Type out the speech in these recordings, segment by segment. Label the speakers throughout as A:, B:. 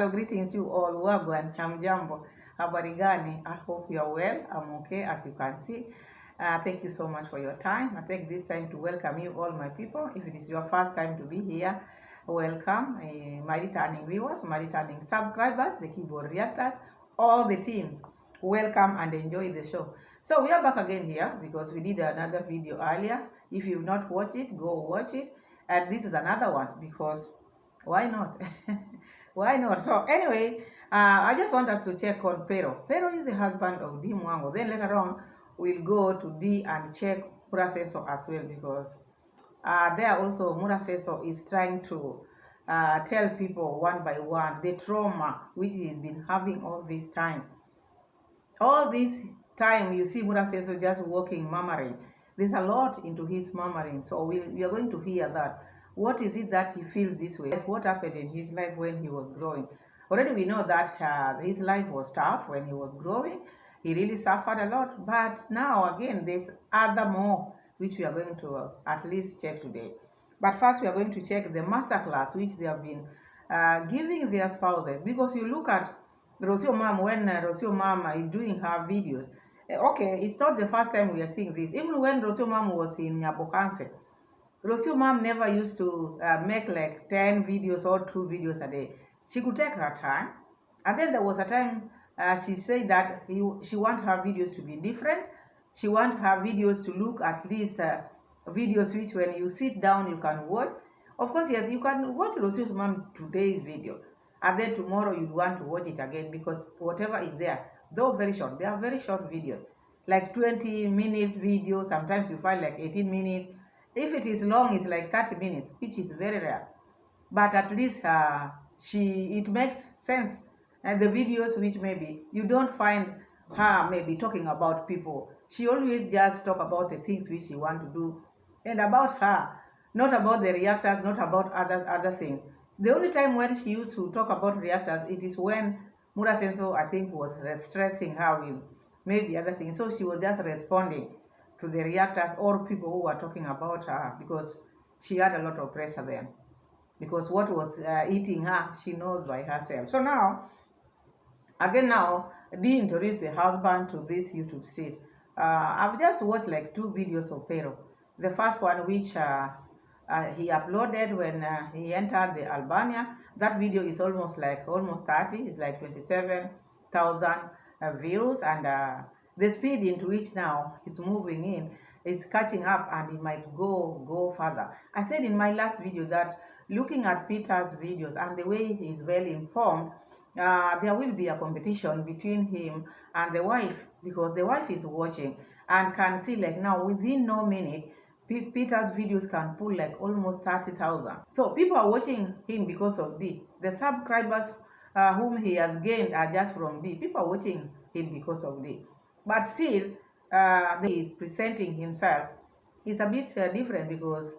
A: Hello, greetings you all. Wagwan, hamjambo, habari gani? I hope you are well. I'm okay, as you can see. Thank you so much for your time. I take this time to welcome you all, my people. If it is your first time to be here, welcome. My returning viewers, my returning subscribers, the keyboard reactors, all the teams. Welcome and enjoy the show. So we are back again here because we did another video earlier. If you've not watched it, go watch it. And this is another one because why not? Why not? So anyway, I just want us to check on Pero. Pero is the husband of D Mwango. Then later on, we'll go to D and check Muraso as well, because there also Muraso is trying to tell people one by one the trauma which he's been having all this time. All this time you see Muraso just walking, murmuring. There's a lot into his murmuring. So we are going to hear that. What is it that he feels this way? What happened in his life when he was growing? Already we know that his life was tough when he was growing. He really suffered a lot. But now again, there's other more which we are going to at least check today. But first we are going to check the masterclass which they have been giving their spouses. Because you look at Rosio Mom, when Rosio Mama is doing her videos, okay, it's not the first time we are seeing this. Even when Rosio Mom was in Nyabokanse, Rosio Mom never used to make like 10 videos or 2 videos a day. She could take her time. And then there was a time she said that she wants her videos to be different. She wants her videos to look at least videos which when you sit down you can watch. Of course, yes, you can watch Rosio Mom today's video. And then tomorrow you want to watch it again because whatever is there, though very short, they are very short videos. Like 20 minutes videos, sometimes you find like 18 minutes. If it is long, it's like 30 minutes, which is very rare. But at least it makes sense. And the videos which maybe you don't find her maybe talking about people. She always just talk about the things which she want to do and about her, not about the reactors, not about other things. The only time when she used to talk about reactors, it is when Muraso, I think, was stressing her with maybe other things. So she was just responding to the reactors or people who were talking about her because she had a lot of pressure then. Because what was eating her, she knows by herself. So now, Dee introduced the husband to this YouTube stage. I've just watched like 2 videos of Pero. The first one, which he uploaded when he entered the Albania. That video is almost 30. It's like 27,000 views, and the speed into which now he's moving in is catching up, and he might go further. I said in my last video that looking at Peter's videos and the way he's well informed, there will be a competition between him and the wife, because the wife is watching and can see like now within no minute Peter's videos can pull like almost 30,000. So people are watching him because of D. The subscribers whom he has gained are just from D. People are watching him because of D. But still, he is presenting himself is a bit different because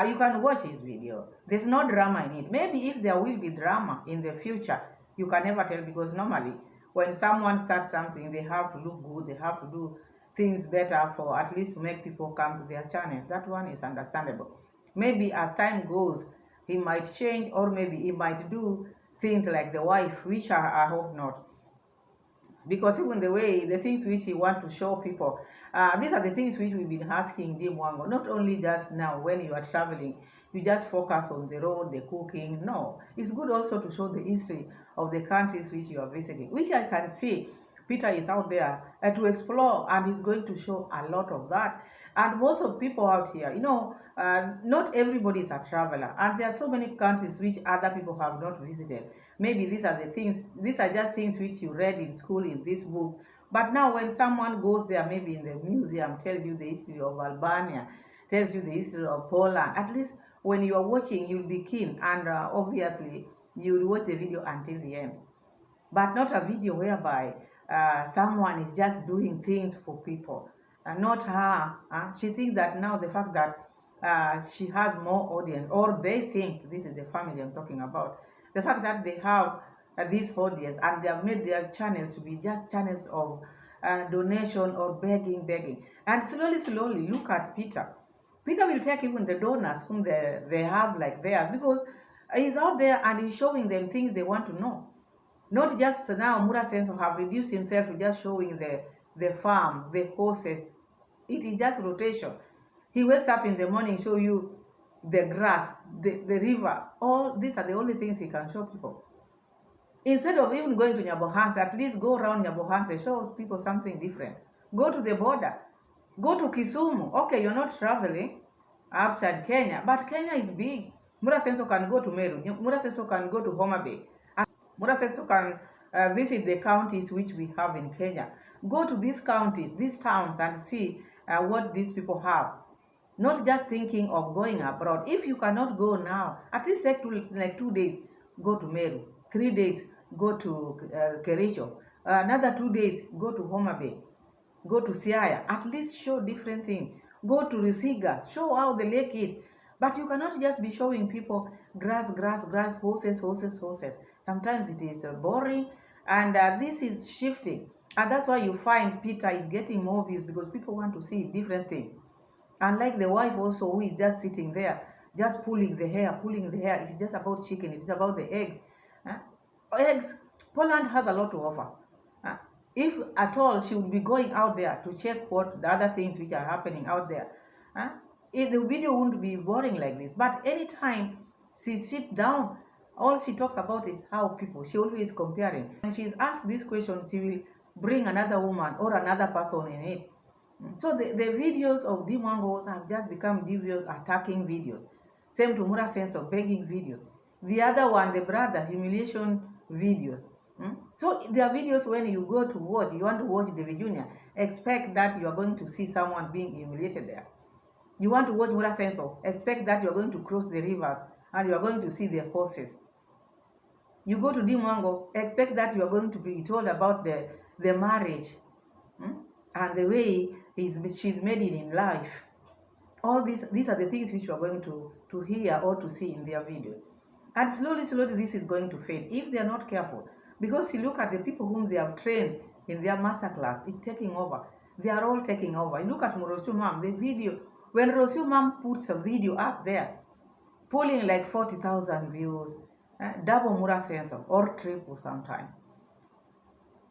A: you can watch his video. There's no drama in it. Maybe if there will be drama in the future, you can never tell, because normally when someone starts something, they have to look good, they have to do things better for at least to make people come to their channel. That one is understandable. Maybe as time goes, he might change, or maybe he might do things like the wife, which I hope not. Because even the things which he want to show people, these are the things which we've been asking D Mwango. Not only just now when you are traveling, you just focus on the road, the cooking. No, it's good also to show the history of the countries which you are visiting, which I can see Peter is out there to explore, and he's going to show a lot of that. And most of people out here, not everybody is a traveler, and there are so many countries which other people have not visited. Maybe these are just things which you read in school in this book. But now when someone goes there, maybe in the museum, tells you the history of Albania, tells you the history of Poland, at least when you are watching, you'll be keen, and obviously you'll watch the video until the end. But not a video whereby someone is just doing things for people, and not her. She thinks that now the fact that she has more audience, or they think, this is the family I'm talking about, the fact that they have this audience and they have made their channels to be just channels of donation or begging. And slowly look at Peter. Peter will take even the donors whom they have like theirs, because he's out there and he's showing them things they want to know. Not just now, Muraso have reduced himself to just showing the farm, the horses. It is just rotation. He wakes up in the morning, show you the grass, the river. All these are the only things he can show people. Instead of even going to Nyabohanse, at least go around Nyabohanse, show people something different. Go to the border. Go to Kisumu. Okay, you're not traveling outside Kenya, but Kenya is big. Muraso can go to Meru. Muraso can go to Homa Bay. Muraso can visit the counties which we have in Kenya. Go to these counties, these towns, and see what these people have. Not just thinking of going abroad. If you cannot go now, at least take like 2 days, go to Meru. 3 days, go to Kericho. Another 2 days, go to Homa Bay. Go to Siaya. At least show different things. Go to Risiga. Show how the lake is. But you cannot just be showing people grass, grass, grass, horses, horses, horses. Sometimes it is boring, and this is shifting. And that's why you find Peter is getting more views, because people want to see different things. Unlike the wife also, who is just sitting there, just pulling the hair. It's just about chicken. It's about the eggs. Eggs. Poland has a lot to offer. If at all she would be going out there to check what the other things which are happening out there, the video wouldn't be boring like this. But anytime she sits down, all she talks about is how people, she always comparing. When she's asked this question, she will bring another woman or another person in it. So the videos of Dimwangos have just become devious attacking videos. Same to Muraso, begging videos. The other one, the brother, humiliation videos. So there are videos when you go to watch, you want to watch the Junior, expect that you are going to see someone being humiliated there. You want to watch Muraso, expect that you are going to cross the rivers and you are going to see the horses. You go to Dimwango, expect that you are going to be told about the marriage and the way she's made it in life. All these are the things which you are going to hear or to see in their videos. And slowly, this is going to fade if they are not careful. Because you look at the people whom they have trained in their masterclass, it's taking over. They are all taking over. You look at Muraso Mom, the video. When Muraso Mom puts a video up there, pulling like 40,000 views, double Muraso or triple sometime.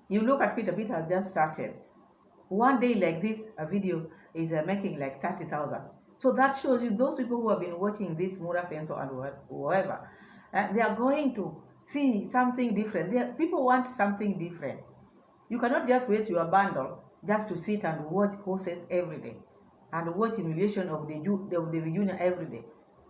A: You look at Peter has just started. One day like this, a video is making like 30,000. So that shows you those people who have been watching this Muraso and whoever, they are going to see something different. People want something different. You cannot just waste your bundle just to sit and watch horses every day, and watch humiliation of the junior every day,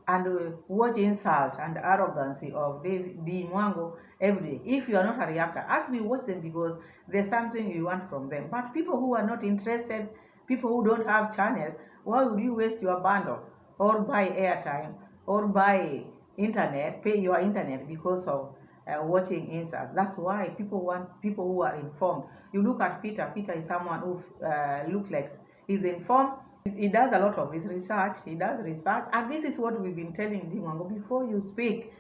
A: and watch insult and arrogancy of the Mwango every day. If you are not a reactor, as we watch them because there's something you want from them. But people who are not interested, people who don't have channel, why would you waste your bundle or buy airtime or buy internet, pay your internet because of watching insults? That's why people want people who are informed. You look at Peter is someone who looks like he's informed. He does a lot of his research. He does research, and this is what we've been telling Dimwango. Before you speak,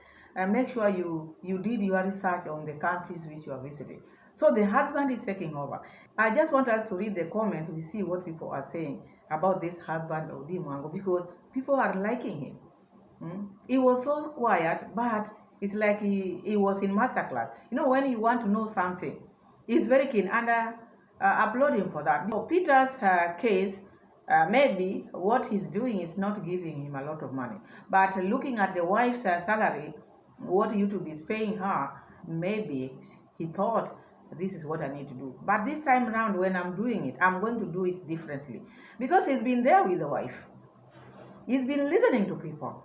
A: make sure you did your research on the countries which you are visiting. So the husband is taking over. I just want us to read the comments. We see what people are saying about this husband of Dimwango, because people are liking him. He was so quiet, but it's like he was in masterclass. You know, when you want to know something, he's very keen, and applaud him for that. So Peter's case, maybe what he's doing is not giving him a lot of money, but looking at the wife's salary, what YouTube is paying her, maybe he thought this is what I need to do. But this time around, when I'm doing it, I'm going to do it differently, because he's been there with the wife. He's been listening to people.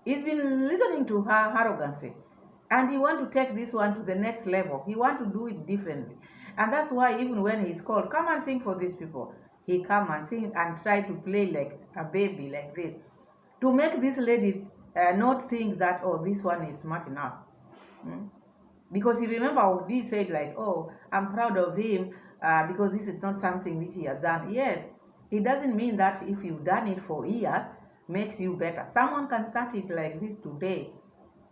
A: He's been listening to her arrogancy, and he want to take this one to the next level. He want to do it differently, and that's why even when he's called, come and sing for these people, he come and sing and try to play like a baby like this, to make this lady not think that, oh, this one is smart enough. Because you remember what he said, like, oh, I'm proud of him because this is not something which he has done. Yes, it doesn't mean that if you've done it for years, makes you better. Someone can start it like this today,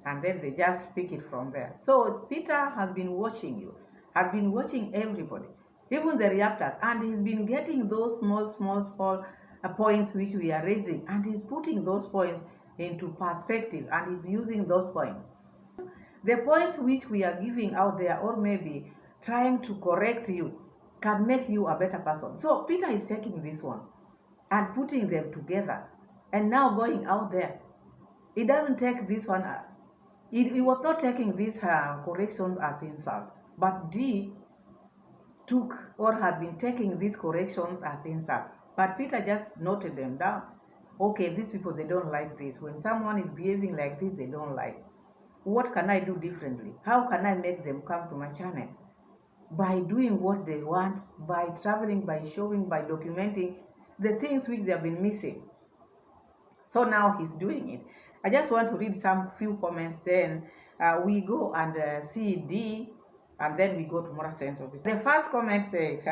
A: and then they just pick it from there. So Peter has been watching you, has been watching everybody, even the reactors, and he's been getting those small points which we are raising, and he's putting those points into perspective, and he's using those points. The points which we are giving out there, or maybe trying to correct you, can make you a better person. So Peter is taking this one and putting them together, and now going out there. He doesn't take this one. He was not taking these corrections as insult, but D took or had been taking these corrections as insult. But Peter just noted them down. Okay, these people, they don't like this. When someone is behaving like this, they don't like. What can I do differently? How can I make them come to my channel? By doing what they want, by traveling, by showing, by documenting the things which they have been missing. So now he's doing it. I just want to read some few comments, then we go and see D, and then we go to Muraso. The first comment says,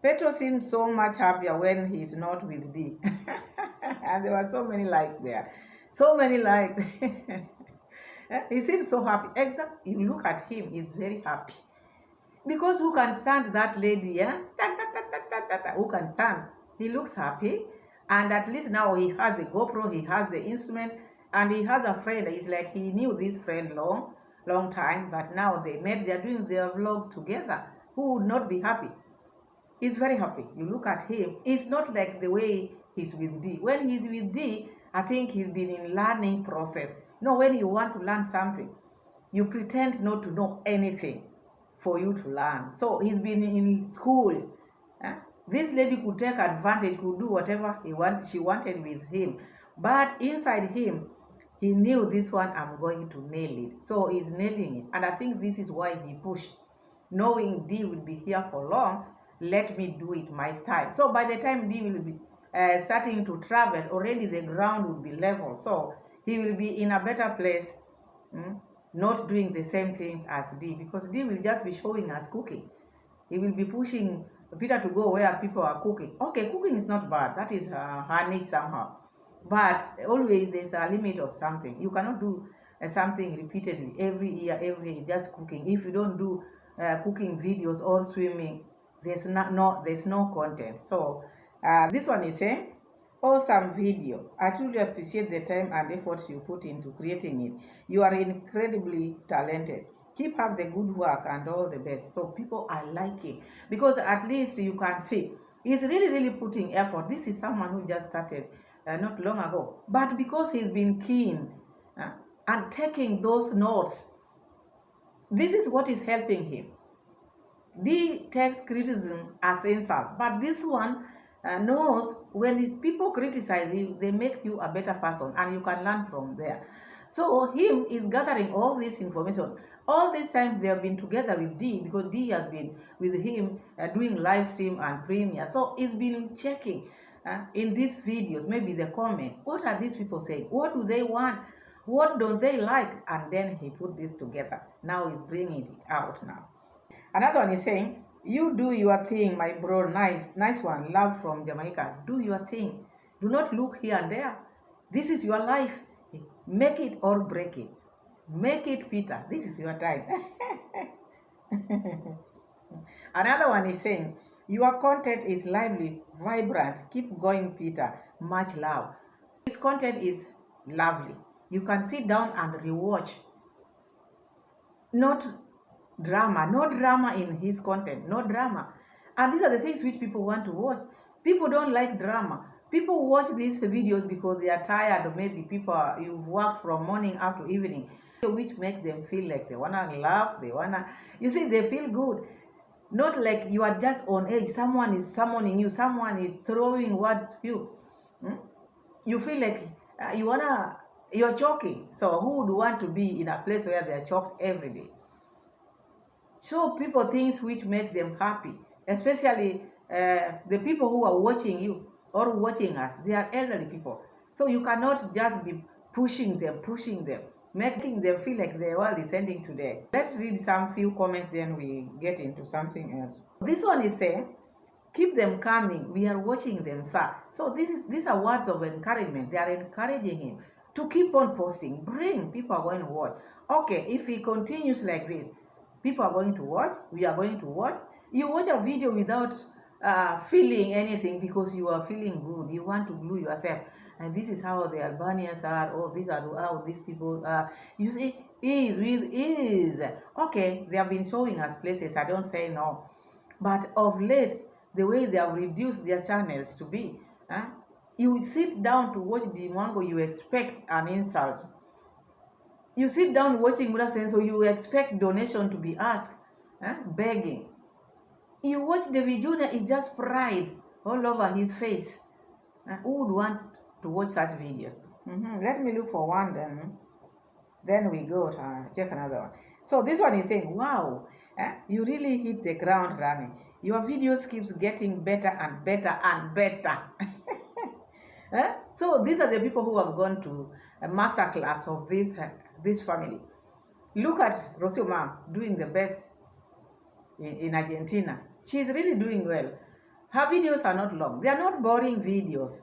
A: Petro seems so much happier when he's not with D. And there were so many likes there. So many likes. He seems so happy. Exactly. You look at him, he's very happy. Because who can stand that lady? Who can stand? He looks happy. And at least now he has the GoPro, he has the instrument, and he has a friend. It's like he knew this friend long time, but now they're doing their vlogs together. Who would not be happy? He's very happy. You look at him, it's not like the way he's with D. When he's with D, I think he's been in learning process. When you want to learn something, you pretend not to know anything for you to learn. So he's been in school. This lady could take advantage, could do whatever she wanted with him. But inside him, he knew this one, I'm going to nail it. So he's nailing it. And I think this is why he pushed. Knowing D will be here for long, let me do it my style. So by the time D will be starting to travel, already the ground will be level. So he will be in a better place, not doing the same things as D, because D will just be showing us cooking. He will be pushing Peter to go where people are cooking. Okay, cooking is not bad. That is her niche somehow. But always there's a limit of something. You cannot do something repeatedly every year, just cooking. If you don't do cooking videos or swimming, there's no content. So this one is saying, awesome video. I truly appreciate the time and effort you put into creating it. You are incredibly talented. Keep up the good work and all the best. So people are liking, because at least you can see he's really putting effort. This is someone who just started not long ago, but because he's been keen and taking those notes, this is what is helping him. D takes criticism as insult, but this one knows when people criticize you, they make you a better person, and you can learn from there. So him is gathering all this information. All this time they have been together with D, because D has been with him doing live stream and premiere. So he's been checking in these videos, maybe the comment, what are these people saying? What do they want? What don't they like? And then he put this together. Now he's bringing it out now. Another one is saying, you do your thing, my bro. Nice one. Love from Jamaica. Do your thing. Do not look here and there. This is your life. Make it or break it. Make it, Peter. This is your time. Another one is saying, your content is lively, vibrant. Keep going, Peter. Much love. This content is lovely. You can sit down and rewatch. Not drama. No drama in his content. No drama. And these are the things which people want to watch. People don't like drama. People watch these videos because they are tired, or maybe you've worked from morning up to evening, which make them feel like they wanna laugh, they feel good. Not like you are just on edge, someone is summoning you, someone is throwing words to you. You feel like you're choking. So who would want to be in a place where they are choked every day? Show people things which make them happy, especially the people who are watching you or watching us. They are elderly people. So you cannot just be pushing them, making them feel like the world is ending today. Let's read some few comments, then we get into something else. This one is saying, keep them coming. We are watching them, sir. So these are words of encouragement. They are encouraging him to keep on posting. People are going to watch. Okay, if he continues like this, people are going to watch. We are going to watch. You watch a video without feeling anything because you are feeling good. You want to glue yourself. And this is how the Albanians are. Oh, these are how these people are. You see, Ease, with ease. Okay, they have been showing us places, I don't say no. But of late, the way they have reduced their channels to be, you sit down to watch the Mango, you expect an insult. You sit down watching Muraso, you expect donation to be asked, begging. You watch the Vijuna, it's just pride all over his face. Who would want to watch such videos? Let me look for one then. Then we go to check another one. So this one is saying, wow, you really hit the ground running. Your videos keeps getting better and better and better. So these are the people who have gone to a master class of this family. Look at Rosima doing the best in Argentina. She's really doing well. Her videos are not long. They are not boring videos.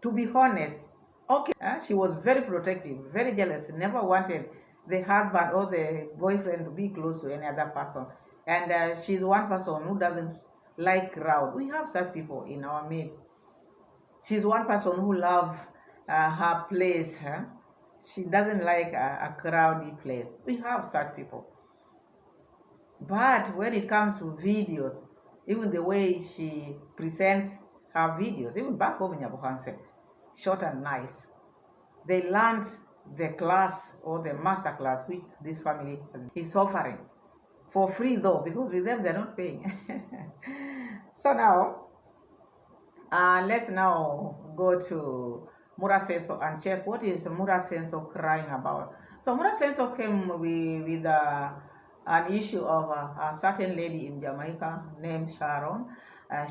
A: To be honest, okay, she was very protective, very jealous, never wanted the husband or the boyfriend to be close to any other person. And she's one person who doesn't like crowd. We have such people in our midst. She's one person who loves her place. She doesn't like a crowded place. We have such people. But when it comes to videos, even the way she presents her videos, even back home in Yabuhanse, short and nice. They learned the class or the master class which this family is offering for free though, because with them they're not paying. So now, let's now go to Muraso and check what is Muraso crying about. So Muraso came with an issue of a certain lady in Jamaica named Sharon.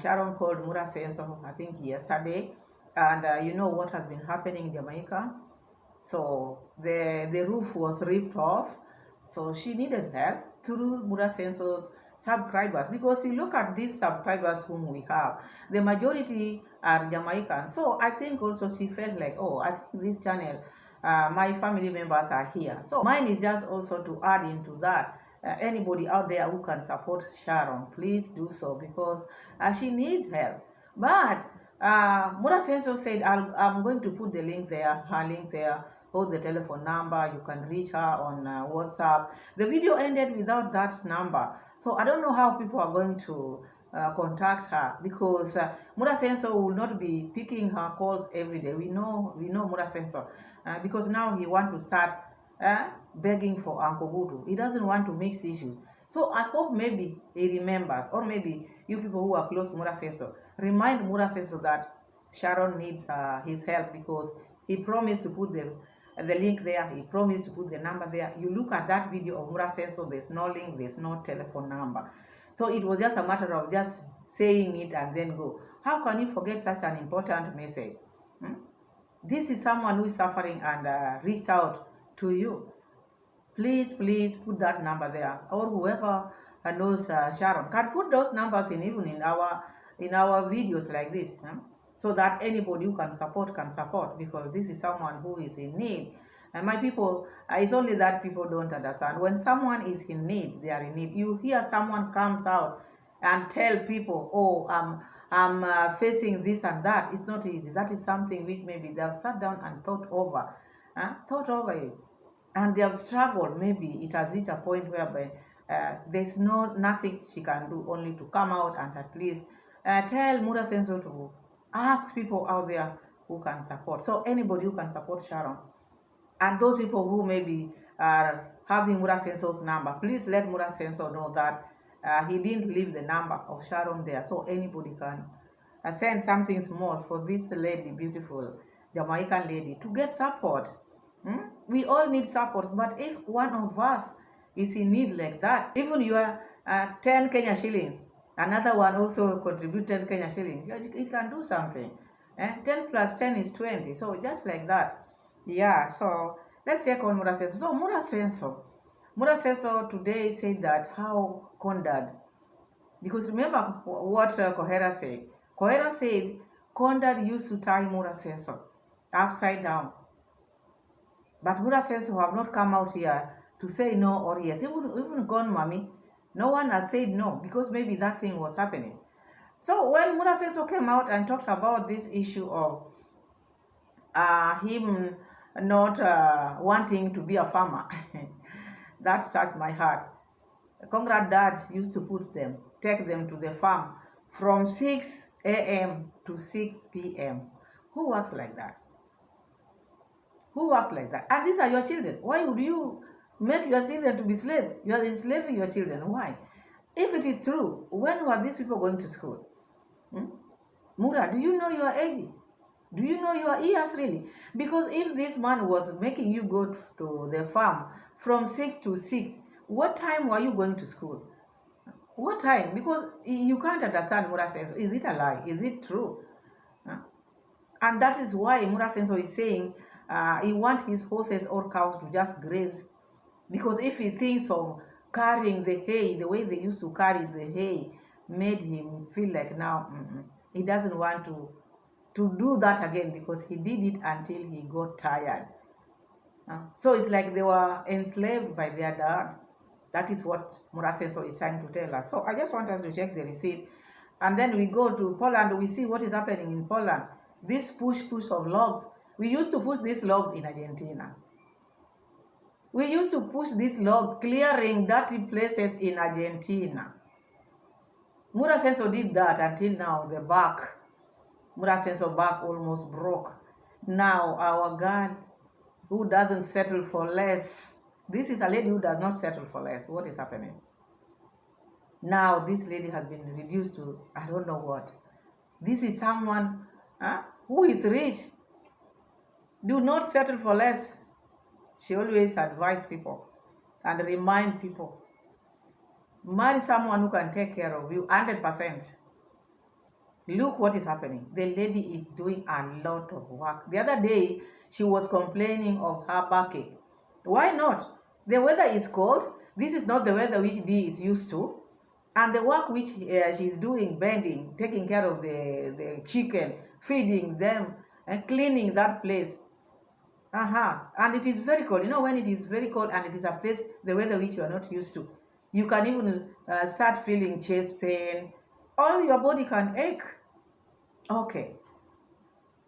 A: Sharon called Muraso, I think yesterday, and you know what has been happening in Jamaica. So the roof was ripped off, so she needed help through Muraso's subscribers, because you look at these subscribers whom we have, the majority are Jamaican. So I think also she felt like, oh, I think this channel, my family members are here, so mine is just also to add into that. Anybody out there who can support Sharon, please do so, because she needs help. But Muraso said, I'm going to put the link there, her link there, hold the telephone number, you can reach her on WhatsApp. The video ended without that number. So I don't know how people are going to contact her, because Muraso will not be picking her calls every day. We know Muraso, because now he wants to start begging for Uncle Gutu. He doesn't want to mix issues. So I hope maybe he remembers, or maybe you people who are close to Muraso, remind Muraso that Sharon needs his help, because he promised to put the link there, he promised to put the number there. You look at that video of Muraso, there's no link, there's no telephone number. So it was just a matter of just saying it and then go. How can you forget such an important message? This is someone who is suffering and reached out to you. Please put that number there, or whoever knows Sharon can put those numbers in, even in our videos like this, so that anybody who can support, because this is someone who is in need. And my people, it's only that people don't understand. When someone is in need, they are in need. You hear someone comes out and tell people, oh, I'm facing this and that. It's not easy. That is something which maybe they have sat down and thought over it. And they have struggled. Maybe it has reached a point whereby there's nothing she can do, only to come out and at least tell Muraso to ask people out there who can support. So anybody who can support Sharon, and those people who maybe are having Muraso's number, please let Muraso know that he didn't leave the number of Sharon there. So anybody can send something small for this lady, beautiful Jamaican lady, to get support. We all need support, but if one of us is in need like that, even your 10 Kenya shillings, another one also contribute 10 Kenya shillings, it can do something. 10 plus 10 is 20, so just like that. Yeah, so let's check on Muraso. So Muraso today said that how Condad, because remember what Kohera said. Kohera said Condad used to tie Muraso upside down. But Muraso have not come out here to say no or yes. Even gone, mommy, no one has said no, because maybe that thing was happening. So when Muraso came out and talked about this issue of him not wanting to be a farmer, That touched my heart. Congrats dad used to take them to the farm from 6 a.m. to 6 p.m. Who works like that? Who works like that? And these are your children. Why would you make your children to be slaves? You are enslaving your children. Why? If it is true, when were these people going to school? Mura, do you know your age? Do you know your years really? Because if this man was making you go to the farm from 6 to 6, what time were you going to school? What time? Because you can't understand Mura Senso. Is it a lie? Is it true? And that is why Mura Senso is saying he wants his horses or cows to just graze. Because if he thinks of carrying the hay, the way they used to carry the hay made him feel like now he doesn't want to do that again, because he did it until he got tired. So it's like they were enslaved by their dad. That is what Muraso is trying to tell us. So I just want us to check the receipt. And then we go to Poland, we see what is happening in Poland. This push of logs. We used to push these logs in Argentina. We used to push these logs, clearing dirty places in Argentina. Muraso did that until now, the back. Muraso's back almost broke. Now our girl who doesn't settle for less. This is a lady who does not settle for less. What is happening? Now this lady has been reduced to I don't know what. This is someone who is rich. Do not settle for less. She always advises people and remind people. Marry someone who can take care of you 100%. Look what is happening. The lady is doing a lot of work. The other day, she was complaining of her backache. Why not? The weather is cold. This is not the weather which Dee is used to. And the work which she's doing, bending, taking care of the chicken, feeding them, and cleaning that place. And it is very cold. You know, when it is very cold and it is a place, the weather which you are not used to, you can even start feeling chest pain. All your body can ache. Okay,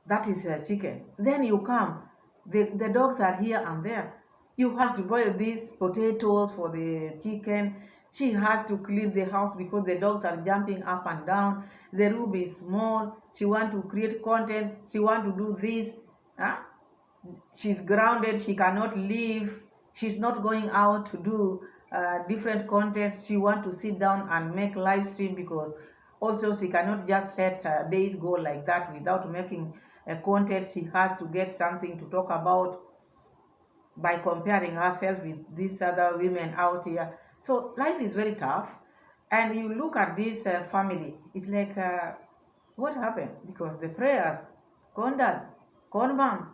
A: that is chicken. Then you come, the dogs are here and there. You have to boil these potatoes for the chicken. She has to clean the house because the dogs are jumping up and down. The room is small. She wants to create content. She wants to do this. She's grounded. She cannot leave. She's not going out to do different content. She wants to sit down and make live stream, because also she cannot just let days go like that without making content. She has to get something to talk about by comparing herself with these other women out here. So life is very tough. And you look at this family, it's like, what happened? Because the prayers, Kondad, Konbam,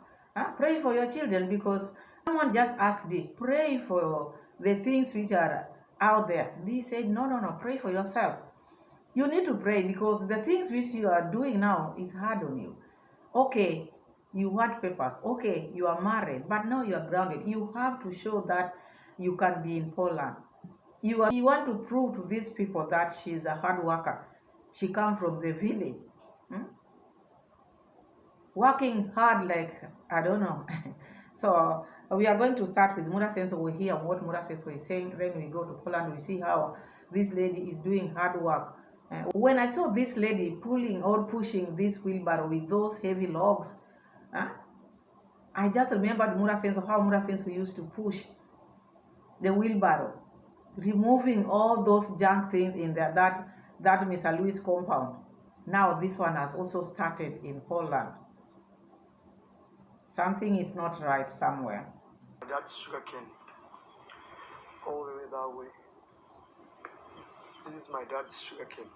A: pray for your children, because someone just asked Dee, pray for the things which are out there. Dee said, no, pray for yourself. You need to pray, because the things which you are doing now is hard on you. Okay, you want papers. Okay, you are married, but now you are grounded. You have to show that you can be in Poland. You want to prove to these people that she is a hard worker. She comes from the village. Working hard like, I don't know. So we are going to start with Muraso. We hear what Muraso is saying. Then we go to Poland. We see how this lady is doing hard work. When I saw this lady pulling or pushing this wheelbarrow with those heavy logs, I just remembered Muraso, how Muraso used to push the wheelbarrow, removing all those junk things in there, that Mr. Louis compound. Now this one has also started in Poland. Something is not right somewhere.
B: That's sugarcane. All the way that way. This is my dad's sugarcane.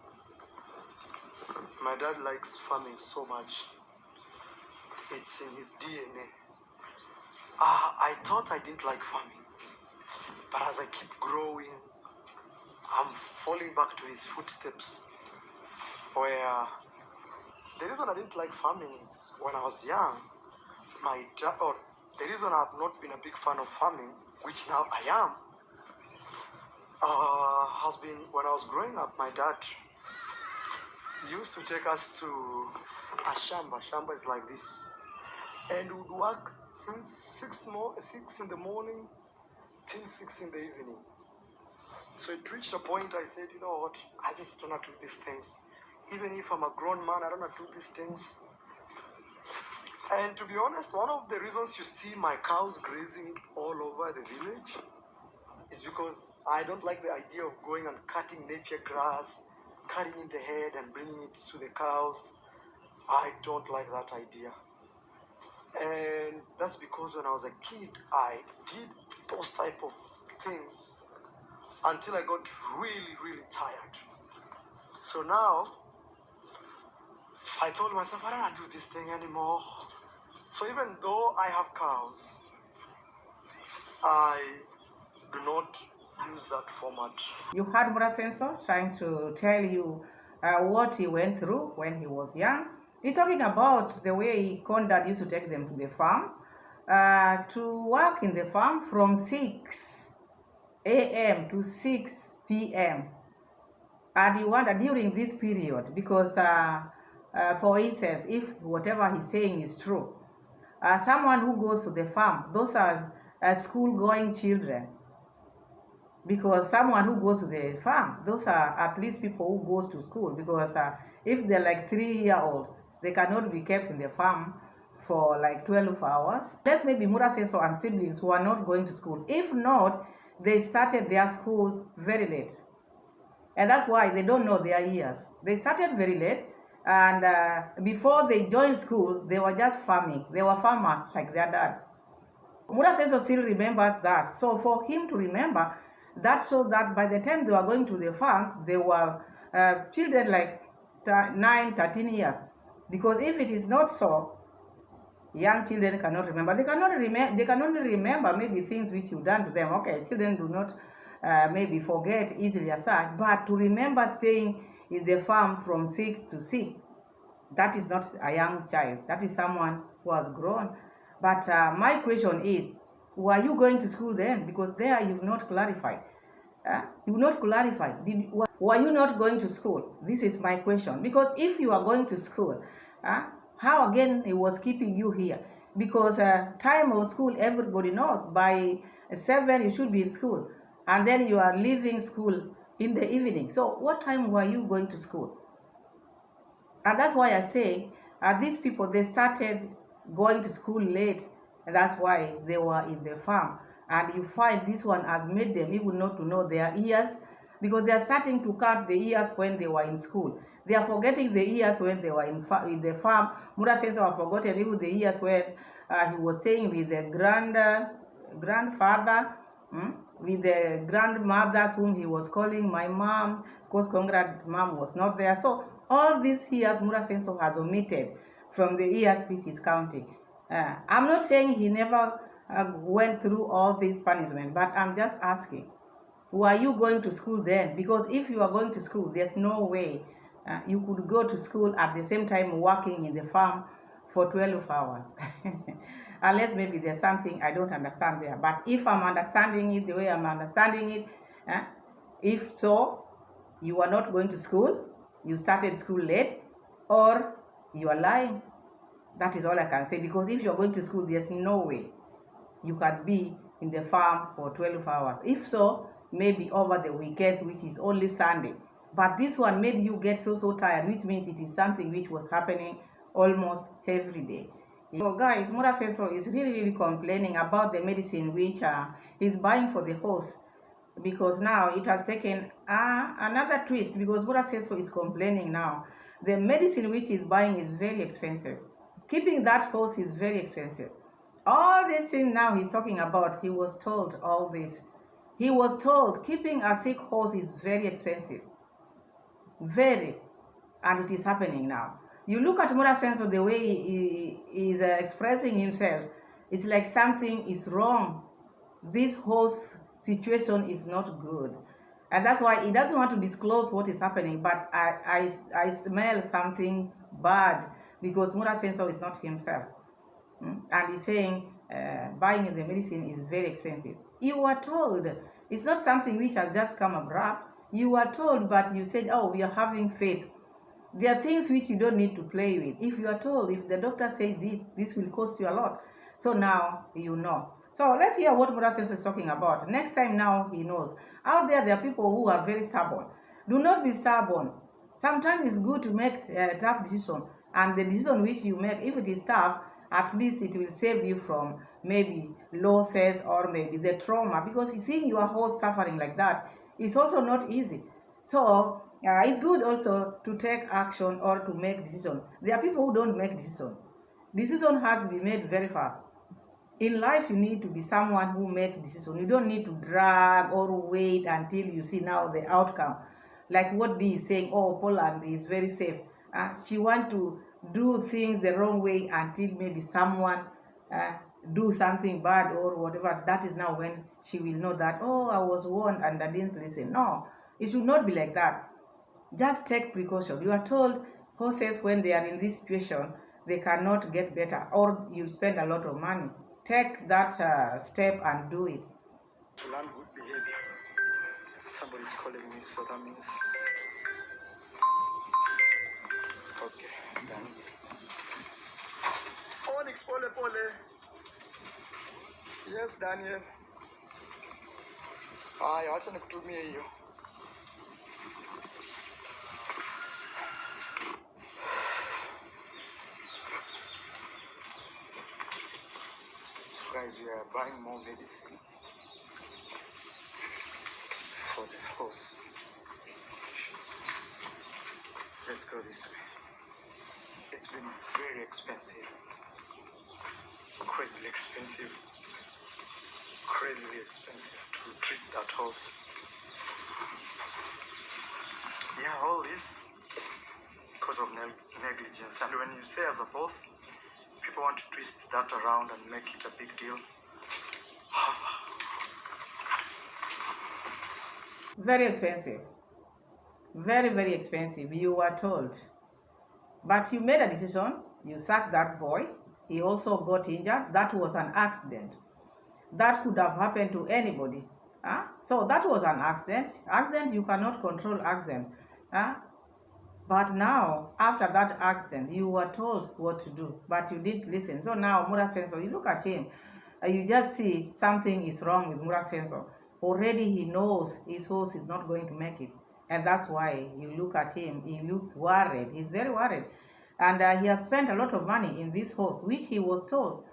B: My dad likes farming so much. It's in his DNA. I thought I didn't like farming. But as I keep growing, I'm falling back to his footsteps. Where the reason I didn't like farming is when I was young, the reason I've not been a big fan of farming, which now I am, has been when I was growing up, my dad used to take us to a shamba. Shamba is like this. And we would work since 6 in the morning till 6 in the evening. So it reached a point I said, you know what, I just don't want to do these things. Even if I'm a grown man, I don't want to do these things. And to be honest, one of the reasons you see my cows grazing all over the village is because I don't like the idea of going and cutting napier grass, cutting in the head and bringing it to the cows. I don't like that idea. And that's because when I was a kid, I did those type of things until I got really, really tired. So now, I told myself, I don't want to do this thing anymore. So even though I have cows, I do not use that format.
A: You heard Muraso trying to tell you what he went through when he was young. He's talking about the way Conrad used to take them to the farm, to work in the farm from 6 a.m. to 6 p.m. And you wonder during this period, because for instance, if whatever he's saying is true, someone who goes to the farm, those are school-going children. Because someone who goes to the farm, those are at least people who goes to school. Because if they're like 3-year-old, they cannot be kept in the farm for like 12 hours. Let's maybe Muraso and siblings who are not going to school. If not, they started their schools very late. And that's why they don't know their years. They started very late, and before they joined school, they were just farming. They were farmers like their dad. Muraso still remembers that. So for him to remember, that shows that by the time they were going to the farm, they were children like 9, 13 years. Because if it is not so, young children cannot remember. They can only remember maybe things which you've done to them. Okay, children do not maybe forget easily as such, but to remember staying in the farm from 6 to 6, that is not a young child. That is someone who has grown. But my question is, were you going to school then? Because there you've not clarified. You've not clarified. Were you not going to school? This is my question. Because if you are going to school, how again it was keeping you here? Because time of school, everybody knows. By 7, you should be in school. And then you are leaving school in the evening. So what time were you going to school? And that's why I say, these people, they started going to school late. And that's why they were in the farm. And you find this one has made them even not to know their years, because they are starting to cut the years when they were in school. They are forgetting the years when they were in the farm. Muraso have forgotten even the years when he was staying with the grandfather, with the grandmothers whom he was calling my mom, because Conrad's mom was not there. So all these years Muraso has omitted from the years which is counting. I'm not saying he never went through all these punishment, but I'm just asking, were you going to school then? Because if you are going to school, there's no way you could go to school at the same time working in the farm for 12 hours. Unless maybe there's something I don't understand there. But if I'm understanding it the way I'm understanding it, if so, you are not going to school, you started school late, or you are lying. That is all I can say. Because if you're going to school, there's no way you can be in the farm for 12 hours. If so, maybe over the weekend, which is only Sunday. But this one made you get so tired, which means it is something which was happening almost every day. So guys, Muraso is really complaining about the medicine which he's buying for the horse, because now it has taken another twist, because Muraso is complaining now. The medicine which he's buying is very expensive. Keeping that horse is very expensive. All these things now he's talking about, he was told all this. He was told keeping a sick horse is very expensive. Very. And it is happening now. You look at Muraso, the way he is expressing himself, it's like something is wrong. This horse situation is not good. And that's why he doesn't want to disclose what is happening. But I smell something bad, because Muraso is not himself. And he's saying buying the medicine is very expensive. You were told. It's not something which has just come abrupt. You were told, but you said, oh, we are having faith. There are things which you don't need to play with. If you are told, if the doctor says this will cost you a lot. So now you know. So let's hear what Muraso is talking about. Next time now he knows. Out there are people who are very stubborn. Do not be stubborn. Sometimes it's good to make a tough decision. And the decision which you make, if it is tough, at least it will save you from maybe losses or maybe the trauma. Because seeing your horse suffering like that is also not easy. So it's good also to take action or to make decision. There are people who don't make decision. Decision has to be made very fast. In life, you need to be someone who makes decisions. You don't need to drag or wait until you see now the outcome. Like what Dee is saying, oh, Poland is very safe. She want to do things the wrong way until maybe someone do something bad or whatever. That is now when she will know that, oh, I was warned and I didn't listen. No, it should not be like that. Just take precaution. You are told horses, when they are in this situation, they cannot get better or you spend a lot of money. Take that step and do it.
B: To learn good behavior. Somebody's calling me, so that means. Okay, done. Onyx, pole, pole. Yes, Daniel. Haya, acha nikutumie hiyo. So guys, we are buying more medicine for the horse. Let's go this way. It's been very expensive. Crazily expensive to treat that horse. Yeah, all this because of negligence. And when you say as a boss, people want to twist that around and make it a big deal.
A: Very expensive. Very, very expensive. You were told. But you made a decision. You sacked that boy. He also got injured. That was an accident. That could have happened to anybody. So that was an accident. Accident, you cannot control accident. But now, after that accident, you were told what to do, but you didn't listen. So now, Muraso, you look at him, you just see something is wrong with Muraso. Already he knows his horse is not going to make it. And that's why you look at him, he looks worried. He's very worried. And he has spent a lot of money in this horse, which he was told.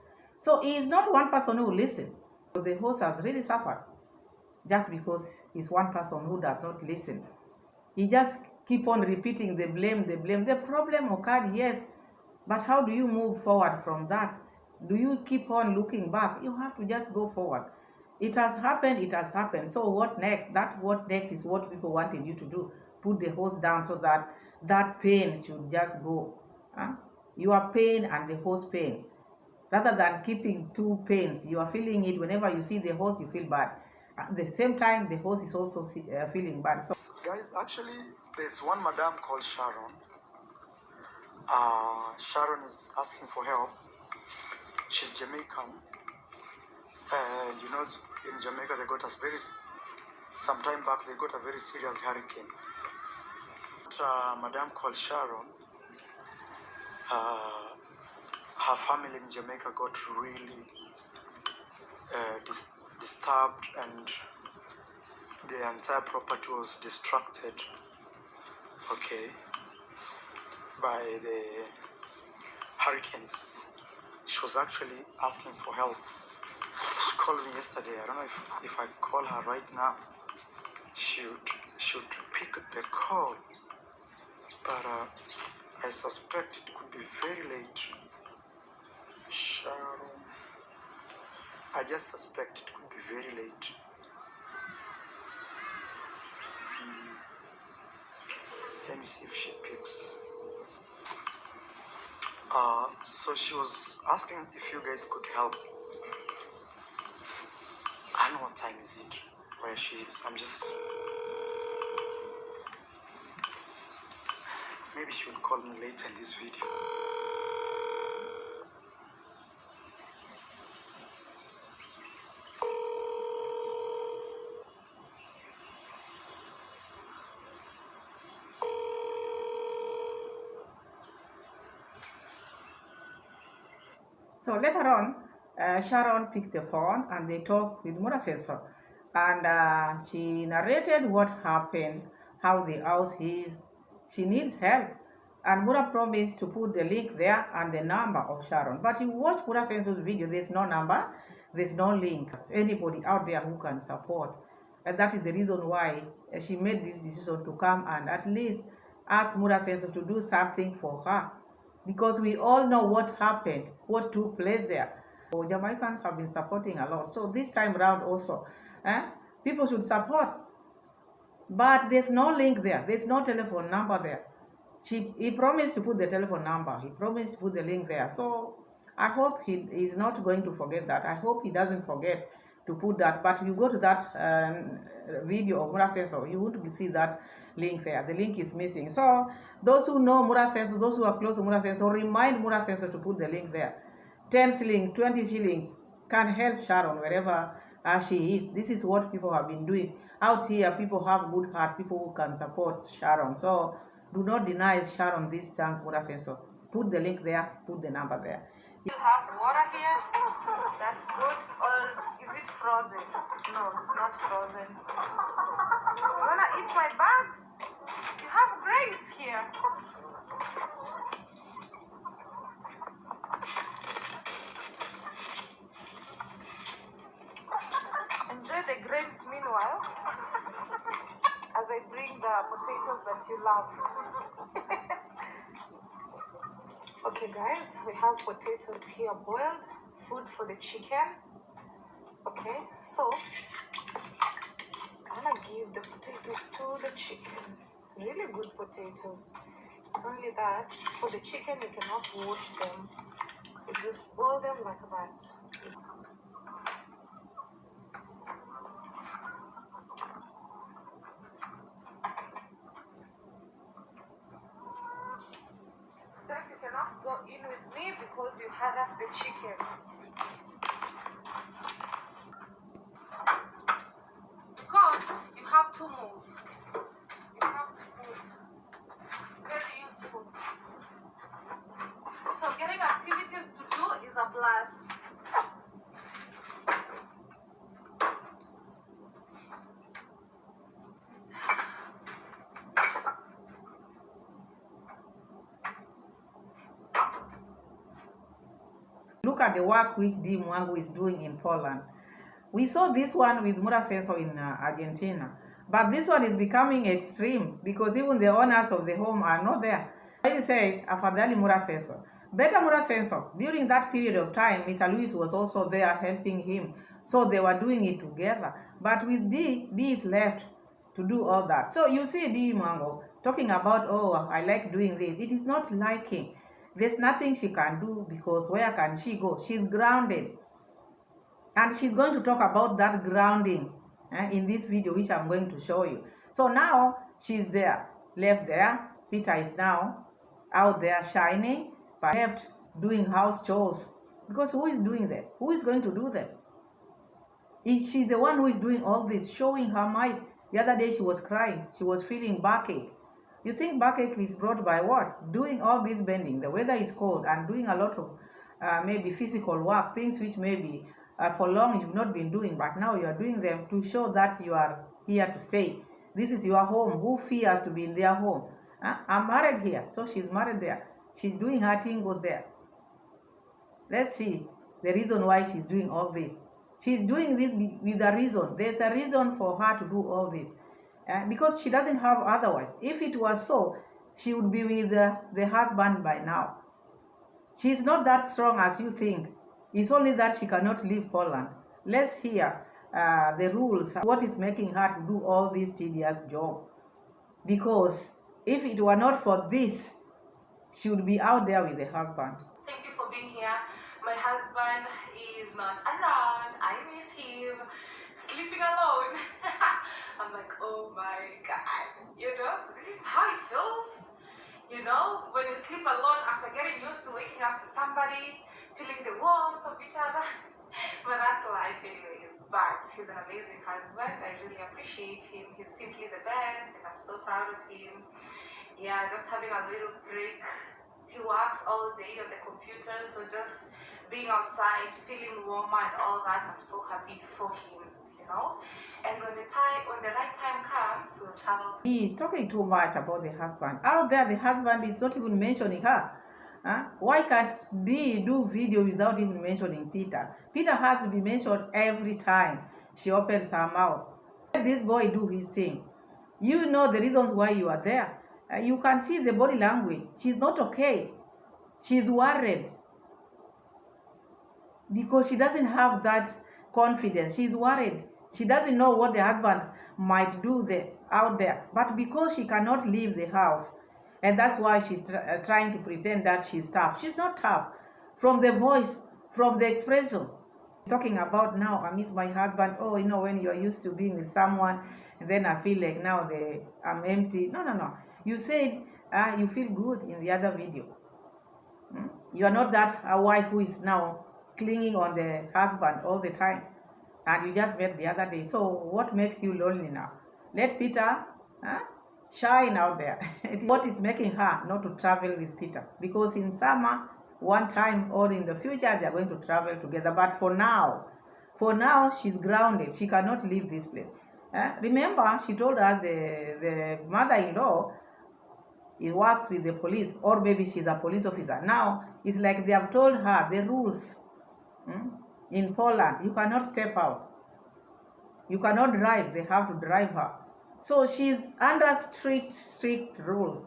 A: So he is not one person who will listen. The horse has really suffered just because he's one person who does not listen. He just keep on repeating the blame. The problem occurred, yes, but how do you move forward from that? Do you keep on looking back? You have to just go forward. It has happened. So what next? What next is what people wanted you to do. Put the horse down so that that pain should just go. Your pain and the horse pain. Rather than keeping two pains, you are feeling it whenever you see the horse, you feel bad. At the same time, the horse is also feeling bad. So,
B: guys, actually, there's one madam called Sharon. Sharon is asking for help. She's Jamaican. And you know, in Jamaica, they got some time back, they got a very serious hurricane. Madam called Sharon, her family in Jamaica got really disturbed, and the entire property was distracted, okay, by the hurricanes. She was actually asking for help. She called me yesterday. I don't know if I call her right now, she would pick the call, but I suspect it could be very late. Sharon, I just suspect it could be very late. Let me see if she picks. So she was asking if you guys could help. I don't know what time is it where she is. Maybe she will call me later in this video.
A: So later on, Sharon picked the phone and they talked with Muraso. And she narrated what happened, how the house is. She needs help. And Mura promised to put the link there and the number of Sharon. But you watch Muraso's video, there's no number, there's no link. Anybody out there who can support. And that is the reason why she made this decision to come and at least ask Muraso to do something for her. Because we all know what happened, what took place there. So Jamaicans have been supporting a lot. So this time around also, people should support. But there's no link there. There's no telephone number there. He promised to put the telephone number. He promised to put the link there. So I hope he is not going to forget that. I hope he doesn't forget to put that. But you go to that video of Muraso, you would see that link there. The link is missing. So those who know Muraso, those who are close to Muraso, remind Muraso to put the link there. 10 shillings, 20 shillings can help Sharon wherever she is. This is what people have been doing. Out here, people have good heart, people who can support Sharon. So do not deny Sharon this chance, Muraso. Put the link there, put the number there.
C: You have water here? That's good. Or is it frozen? No, it's not frozen. You wanna eat my bags? You have grapes here. Enjoy the grapes meanwhile, as I bring the potatoes that you love. Okay guys, we have potatoes here boiled, food for the chicken. Okay, so I'm gonna give the potatoes to the chicken. Really good potatoes. It's only that for the chicken you cannot wash them. You just boil them like that. Seth, you cannot go in with me because you harass the chicken. Because you have to move. You have to move. Very useful. So getting activities to do is a plus.
A: Look at the work which Iammarwa is doing in Poland. We saw this one with Muraso in Argentina. But this one is becoming extreme because even the owners of the home are not there. He says, Afadhali Muraso. Better Muraso. During that period of time, Mr. Luis was also there helping him. So they were doing it together. But with D is left to do all that. So you see Iammarwa talking about, oh, I like doing this. It is not liking. There's nothing she can do because where can she go? She's grounded. And she's going to talk about that grounding in this video, which I'm going to show you. So now she's there, left there. Peter is now out there shining, but left doing house chores. Because who is doing that? Who is going to do that? Is she the one who is doing all this, showing her might? The other day she was crying. She was feeling backache. You think backache is brought by what? Doing all this bending. The weather is cold and doing a lot of maybe physical work, things which maybe for long you've not been doing, but now you are doing them to show that you are here to stay. This is your home. Who fears to be in their home? I'm married here, so she's married there. She's doing her thing, goes there. Let's see the reason why she's doing all this. She's doing this with a reason. There's a reason for her to do all this. Because she doesn't have otherwise. If it was so, she would be with the husband by now. She's not that strong as you think. It's only that she cannot leave Poland. Let's hear the rules, what is making her to do all this tedious job. Because if it were not for this, she would be out there with the husband.
C: Thank you for being here. My husband is not around. I miss him. Sleeping alone. I'm like, oh my God. You know, so this is how it feels. You know, when you sleep alone after getting used to waking up to somebody, feeling the warmth of each other. But that's life anyways. But he's an amazing husband. I really appreciate him. He's simply the best and I'm so proud of him. Yeah, just having a little break. He works all day on the computer, so just being outside, feeling warmer and all that. I'm so happy for him, you know. And when the right time comes, we'll travel to.
A: He is talking too much about the husband. Out there, the husband is not even mentioning her. Why can't they do video without even mentioning Peter? Peter has to be mentioned every time she opens her mouth. Let this boy do his thing. You know the reasons why you are there. You can see the body language. She's not okay. She's worried because she doesn't have that confidence. She's worried. She doesn't know what the husband might do out there. But because she cannot leave the house, and that's why she's trying to pretend that she's tough. She's not tough. From the voice, from the expression. Talking about now, I miss my husband. Oh, you know, when you're used to being with someone, and then I feel like now I'm empty. No. You said you feel good in the other video. You are not that a wife who is now clinging on the husband all the time. And you just met the other day. So what makes you lonely now? Let Peter shine out there. What is making her not to travel with Peter? Because in summer, one time or in the future, they are going to travel together. But for now, she's grounded. She cannot leave this place. Remember, she told us the mother-in-law, he works with the police, or maybe she's a police officer. Now, it's like they have told her the rules. In Poland, you cannot step out. You cannot drive. They have to drive her. So she's under strict rules.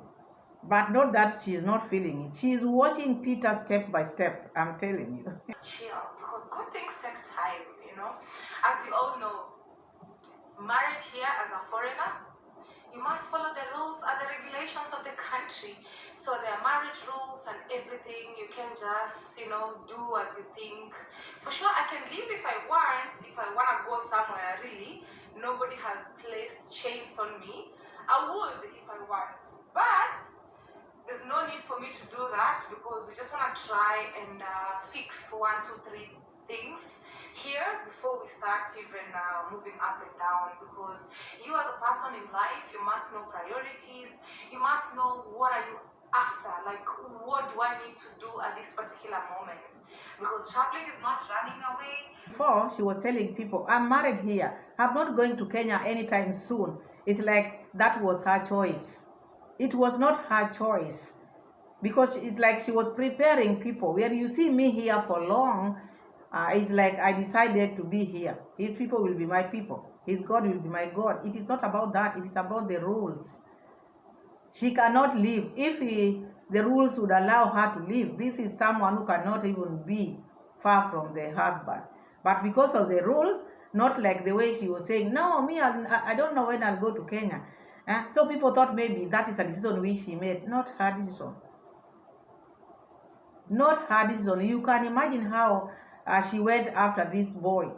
A: But not that she's not feeling it. She's watching Peter step by step. I'm telling you.
C: Chill, because good things take time, you know. As you all know, married here as a foreigner, you must follow the rules and the regulations of the country. So there are marriage rules and everything. You can just, you know, do as you think. For sure, I can leave if I want to go somewhere, really. Nobody has placed chains on me. I would if I want. But there's no need for me to do that because we just want to try and fix 1, 2, 3 things here before we start even moving up and down, because you as a person in life, you must know priorities. You must know what are you after, like what do I need to do at this particular moment, because traveling is not running away.
A: Before, she was telling people, I'm married here, I'm not going to Kenya anytime soon. It's like that was her choice. It was not her choice, because it's like she was preparing people. When you see me here for long, it's like I decided to be here. His people will be my people. His God will be my God. It is not about that. It is about the rules. She cannot leave. If the rules would allow her to leave, this is someone who cannot even be far from the husband. But because of the rules, not like the way she was saying, no, me, I don't know when I'll go to Kenya. So people thought maybe that is a decision which she made. Not her decision. Not her decision. You can imagine how she went after this boy.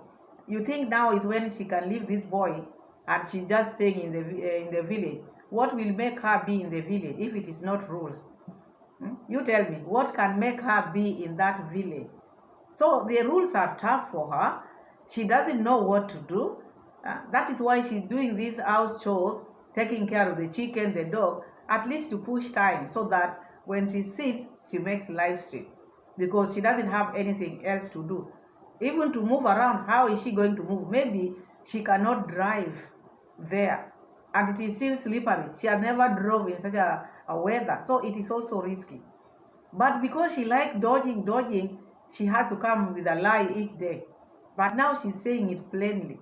A: You think now is when she can leave this boy and she's just staying in the village. What will make her be in the village if it is not rules? You tell me, what can make her be in that village? So the rules are tough for her. She doesn't know what to do. That is why she's doing these house chores, taking care of the chicken, the dog, at least to push time so that when she sits, she makes live stream, because she doesn't have anything else to do. Even to move around, how is she going to move? Maybe she cannot drive there, and it is still slippery. She has never drove in such a weather, so it is also risky. But because she likes dodging, she has to come with a lie each day. But now she's saying it plainly.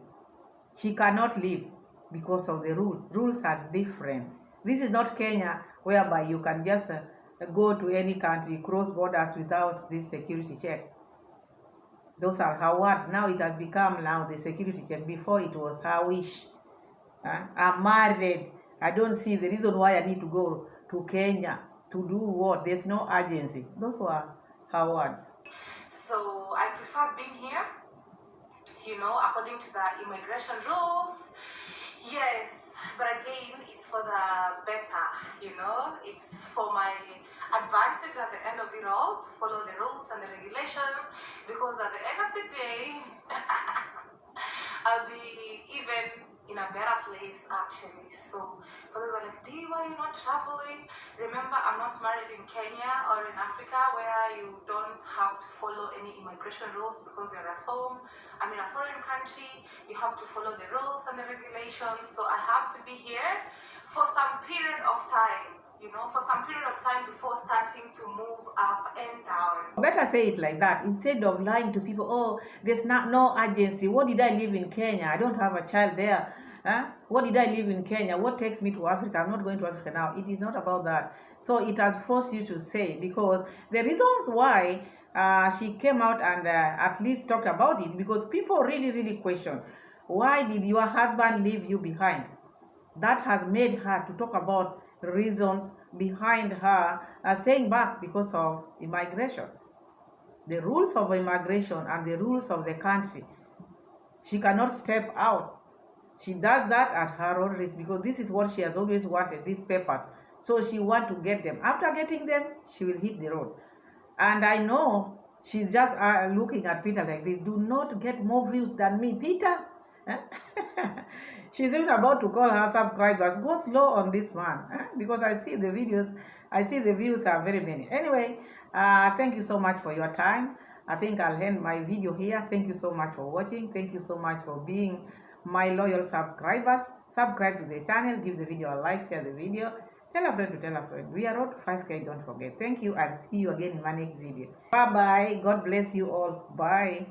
A: She cannot leave because of the rules. Rules are different. This is not Kenya, whereby you can just go to any country, cross borders without this security check. Those are her words. Now it has become now the security check. Before it was her wish. I'm married. I don't see the reason why I need to go to Kenya to do what? There's no urgency. Those were her words.
C: So I prefer being here, you know, according to the immigration rules. Yes, but again, it's for the better, you know. It's for my advantage at the end of it all to follow the rules and the regulations, because at the end of the day, I'll be even in a better place actually. So for those who are like, Dee, why are you not traveling? Remember, I'm not married in Kenya or in Africa where you don't have to follow any immigration rules because you're at home. I'm in a foreign country, you have to follow the rules and the regulations. So I have to be here for some period of time, for some period of time before starting to move up and down.
A: Better say it like that instead of lying to people. Oh, there's no urgency. What did I live in Kenya? I don't have a child there. Huh? What did I live in Kenya? What takes me to Africa? I'm not going to Africa now. It is not about that. So it has forced you to say, because the reasons why she came out and at least talked about it, because people really question, why did your husband leave you behind? That has made her to talk about reasons behind her staying back because of immigration. The rules of immigration and the rules of the country. She cannot step out. She does that at her own risk, because this is what she has always wanted, these papers. So she wants to get them. After getting them, she will hit the road. And I know she's just looking at Peter like this. Do not get more views than me, Peter. She's even about to call her subscribers. Go slow on this man, because I see the videos. I see the views are very many. Anyway, thank you so much for your time. I think I'll end my video here. Thank you so much for watching. Thank you so much for being my loyal subscribers. Subscribe to the channel. Give the video a like. Share the video. Tell a friend to tell a friend. We are on 5K. Don't forget. Thank you, and see you again in my next video. Bye bye. God bless you all. Bye.